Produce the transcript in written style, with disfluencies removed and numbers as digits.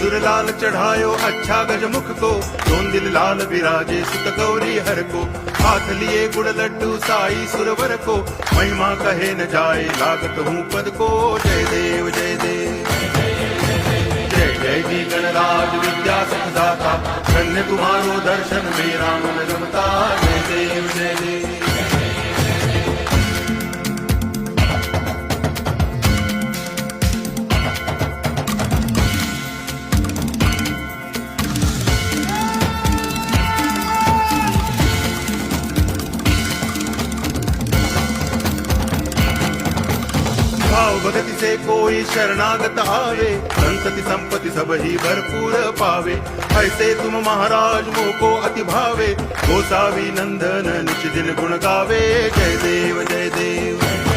सिंदूर लाल चढ़ायो अच्छा गजमुख को, दोन दिल लाल विराजे सुत गौरी हर को। हाथ लिए गुड़ लड्डू साई सुरवर को, महिमा कहे न जाए लागत हूँ पद को। जय देव जय देव जय जय जी गणराज विद्या सुखदाता, धन्य तुम्हारो दर्शन मेरा मन रमता। जय देव जय देव। भाव भगति से कोई शरणागत आवे, संतति संपत्ति सब ही भरपूर पावे। ऐसे तुम महाराज मोको अति भावे, गोसावी नंदन निच दिन गुण गावे। जय देव जय देव।